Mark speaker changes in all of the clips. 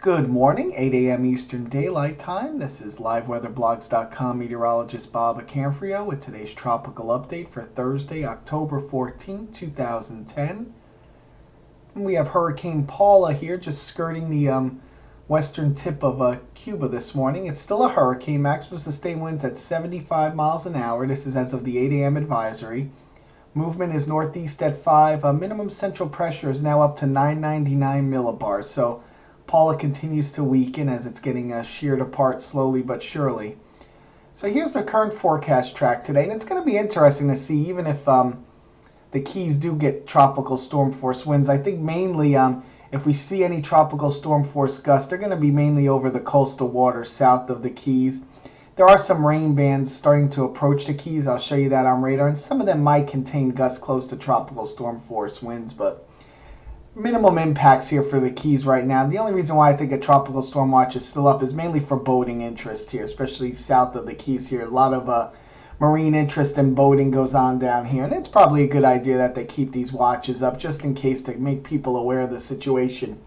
Speaker 1: Good morning, 8 a.m. Eastern Daylight Time. This is liveweatherblogs.com meteorologist Bob Acanfrio with today's tropical update for Thursday, October 14, 2010. And we have Hurricane Paula here just skirting the western tip of Cuba this morning. It's still a hurricane. Maximum sustained winds at 75 miles an hour. This is as of the 8 a.m. advisory. Movement is northeast at 5. Minimum central pressure is now up to 999 millibars. So Paula continues to weaken as it's getting sheared apart slowly but surely. So here's the current forecast track today, and it's going to be interesting to see even if the Keys do get tropical storm force winds. I think mainly if we see any tropical storm force gusts, they're going to be mainly over the coastal waters south of the Keys. There are some rain bands starting to approach the Keys. I'll show you that on radar, and some of them might contain gusts close to tropical storm force winds, but minimum impacts here for the Keys right now. The only reason why I think a tropical storm watch is still up is mainly for boating interest here, especially south of the Keys here. A lot of marine interest and boating goes on down here, and it's probably a good idea that they keep these watches up just in case to make people aware of the situation.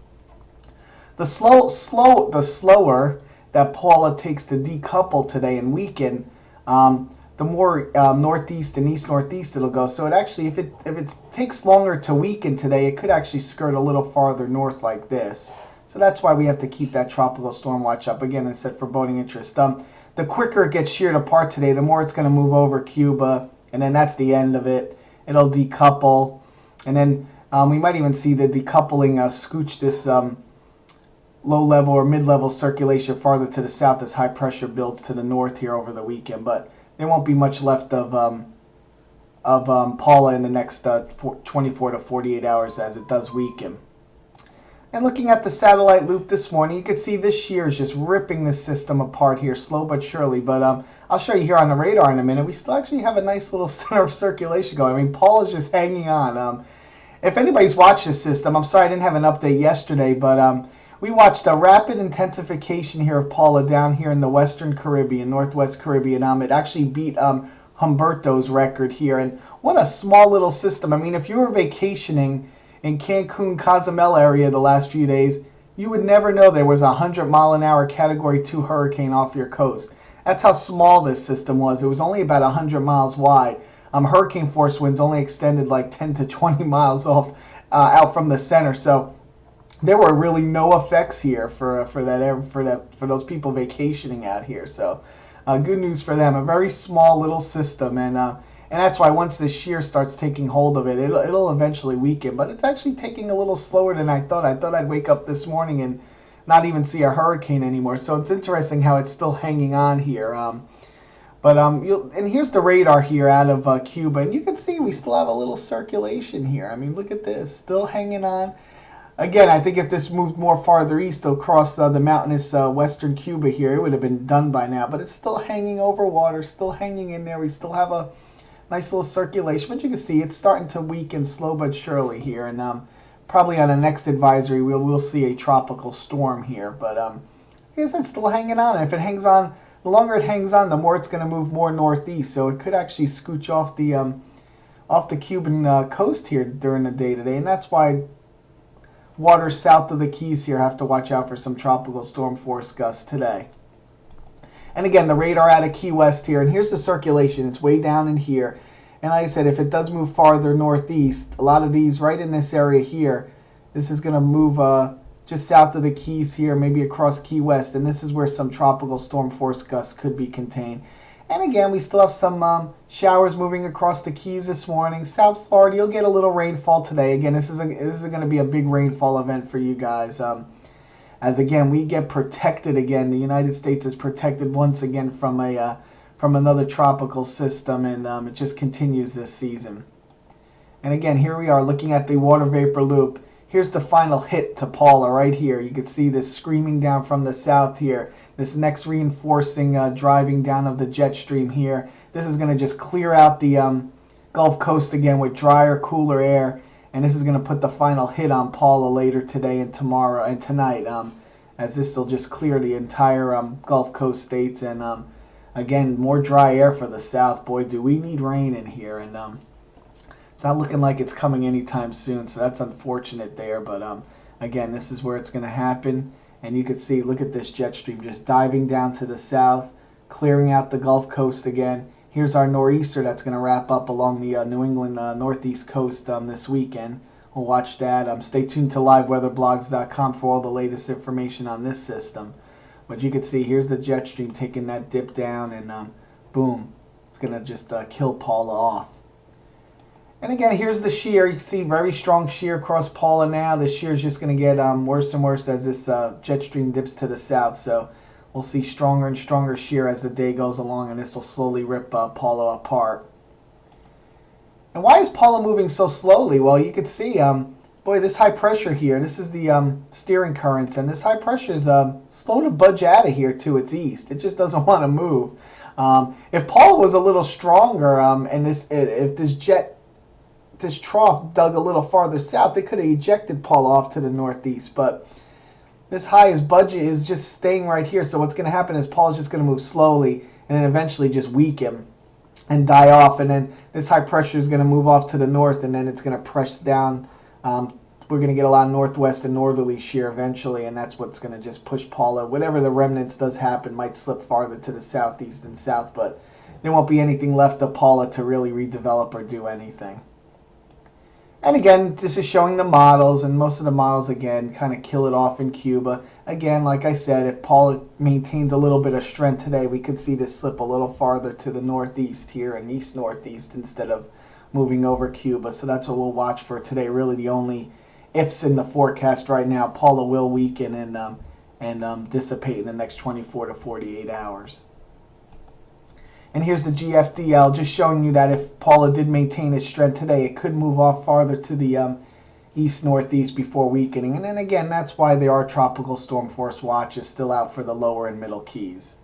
Speaker 1: The slower that Paula takes to decouple today and weaken, the more northeast and east-northeast it'll go. So it actually, if it takes longer to weaken today, it could actually skirt a little farther north like this. So that's why we have to keep that tropical storm watch up. Again, I said for boating interest. The quicker it gets sheared apart today, the more it's going to move over Cuba, and then that's the end of it. It'll decouple, and then we might even see the decoupling scooch this low-level or mid-level circulation farther to the south as high pressure builds to the north here over the weekend. But there won't be much left of Paula in the next 24 to 48 hours as it does weaken. And looking at the satellite loop this morning, you can see this shear is just ripping the system apart here, slow but surely. But I'll show you here on the radar in a minute. We still actually have a nice little center of circulation going. I mean, Paula's just hanging on. If anybody's watched this system, I'm sorry I didn't have an update yesterday, but we watched a rapid intensification here of Paula down here in the Western Caribbean, Northwest Caribbean. It actually beat Humberto's record here. And what a small little system. I mean, if you were vacationing in Cancun, Cozumel area the last few days, you would never know there was a 100-mile-an-hour Category 2 hurricane off your coast. That's how small this system was. It was only about 100 miles wide. Hurricane force winds only extended like 10 to 20 miles off out from the center. So there were really no effects here for those people vacationing out here. So good news for them. A very small little system, and that's why once the shear starts taking hold of it, it'll eventually weaken. But it's actually taking a little slower than I thought. I thought I'd wake up this morning and not even see a hurricane anymore. So it's interesting how it's still hanging on here. And here's the radar here out of Cuba, and you can see we still have a little circulation here. I mean, look at this, still hanging on. Again, I think if this moved more farther east across the mountainous western Cuba here, it would have been done by now. But it's still hanging over water, still hanging in there. We still have a nice little circulation. But you can see it's starting to weaken slow but surely here. And probably on the next advisory, we'll see a tropical storm here. But I guess it's still hanging on. And if it hangs on, the longer it hangs on, the more it's going to move more northeast. So it could actually scooch off the Cuban coast here during the day today. And that's why waters south of the Keys here have to watch out for some tropical storm force gusts today. And again, the radar out of Key West here, and here's the circulation. It's way down in here. And like I said, if it does move farther northeast, a lot of these right in this area here, this is going to move just south of the Keys here, maybe across Key West, and this is where some tropical storm force gusts could be contained. And again, we still have some showers moving across the Keys this morning. South Florida, you'll get a little rainfall today. Again, this is going to be a big rainfall event for you guys. As again, we get protected again. The United States is protected once again from another tropical system, and it just continues this season. And again, here we are looking at the water vapor loop. Here's the final hit to Paula right here. You can see this screaming down from the south here. This next reinforcing driving down of the jet stream here. This is going to just clear out the Gulf Coast again with drier, cooler air. And this is going to put the final hit on Paula later today and tomorrow and tonight. As this will just clear the entire Gulf Coast states. And again, more dry air for the south. Boy, do we need rain in here. And it's not looking like it's coming anytime soon. So that's unfortunate there. But again, this is where it's going to happen. And you can see, look at this jet stream just diving down to the south, clearing out the Gulf Coast again. Here's our nor'easter that's going to wrap up along the New England northeast coast this weekend. We'll watch that. Stay tuned to liveweatherblogs.com for all the latest information on this system. But you can see, here's the jet stream taking that dip down, and boom, it's going to just kill Paula off. And again, here's the shear. You can see very strong shear across Paula now. The shear is just going to get worse and worse as this jet stream dips to the south. So we'll see stronger and stronger shear as the day goes along, and this will slowly rip Paula apart. And why is Paula moving so slowly? Well, you can see, boy, this high pressure here, this is the steering currents, and this high pressure is slow to budge out of here to its east. It just doesn't want to move. If Paula was a little stronger, and if this trough dug a little farther south, they could have ejected Paula off to the northeast, but this high is just staying right here. So what's going to happen is Paula's just going to move slowly and then eventually just weaken and die off, and then this high pressure is going to move off to the north, and then it's going to press down. We're going to get a lot of northwest and northerly shear eventually, and that's what's going to just push Paula. Whatever the remnants does happen might slip farther to the southeast and south, but there won't be anything left of Paula to really redevelop or do anything. And again, this is showing the models, and most of the models, again, kind of kill it off in Cuba. Again, like I said, if Paula maintains a little bit of strength today, we could see this slip a little farther to the northeast here and east-northeast instead of moving over Cuba. So that's what we'll watch for today. Really the only ifs in the forecast right now. Paula will weaken and dissipate in the next 24 to 48 hours. And here's the GFDL, just showing you that if Paula did maintain its strength today, it could move off farther to the east-northeast before weakening. And then again, that's why there are tropical storm force watches still out for the lower and middle Keys.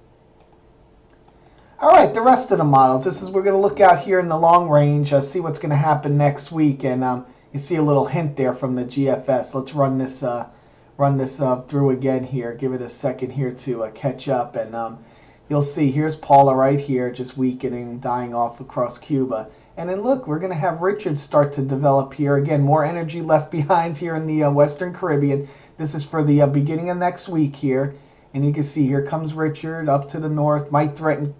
Speaker 1: All right, the rest of the models. We're going to look out here in the long range, see what's going to happen next week. And you see a little hint there from the GFS. Let's run this through again here. Give it a second here to catch up, and you'll see here's Paula right here, just weakening, dying off across Cuba. And then look, we're going to have Richard start to develop here. Again, more energy left behind here in the Western Caribbean. This is for the beginning of next week here. And you can see here comes Richard up to the north, might threaten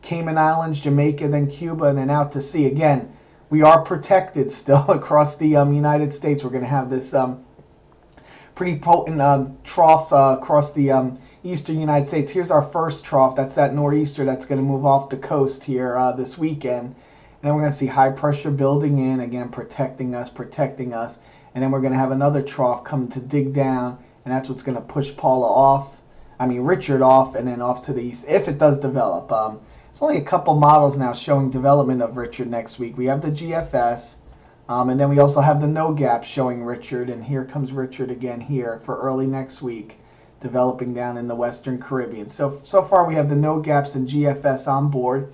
Speaker 1: Cayman Islands, Jamaica, then Cuba, and then out to sea. Again, we are protected still across the United States. We're going to have this pretty potent trough across the eastern United States. Here's our first trough. That's that nor'easter that's going to move off the coast here this weekend. And then we're going to see high pressure building in, again, protecting us. And then we're going to have another trough come to dig down, and that's what's going to push Richard off, and then off to the east, if it does develop. It's only a couple models now showing development of Richard next week. We have the GFS, and then we also have the no gap showing Richard, and here comes Richard again here for early next week, developing down in the Western Caribbean. So far we have the no gaps and GFS on board.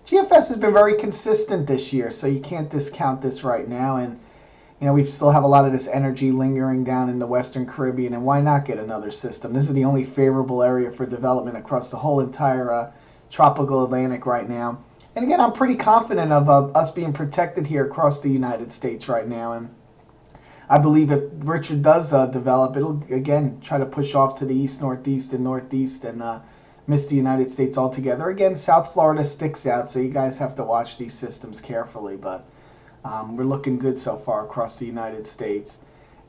Speaker 1: GFS has been very consistent this year, so you can't discount this right now. And we still have a lot of this energy lingering down in the Western Caribbean, and why not get another system? This is the only favorable area for development across the whole entire tropical Atlantic right now. And again, I'm pretty confident of us being protected here across the United States right now. And I believe if Richard does develop, it'll again try to push off to the east, northeast, and northeast, and miss the United States altogether. Again, South Florida sticks out, so you guys have to watch these systems carefully, but we're looking good so far across the United States.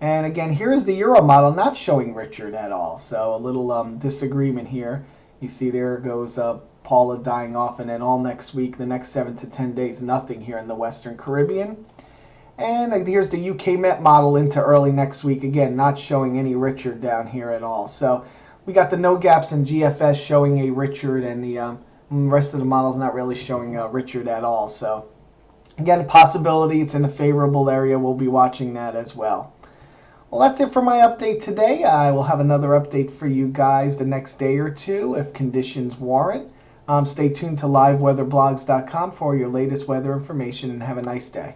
Speaker 1: And again, here is the Euro model, not showing Richard at all, so a little disagreement here. You see there goes Paula dying off, and then all next week, the next 7 to 10 days, nothing here in the Western Caribbean. And here's the UK Met model into early next week, again, not showing any Richard down here at all. So we got the no gaps in GFS showing a Richard, and the rest of the models not really showing Richard at all. So again, a possibility. It's in a favorable area. We'll be watching that as well. Well, that's it for my update today. I will have another update for you guys the next day or two if conditions warrant. Stay tuned to liveweatherblogs.com for your latest weather information, and have a nice day.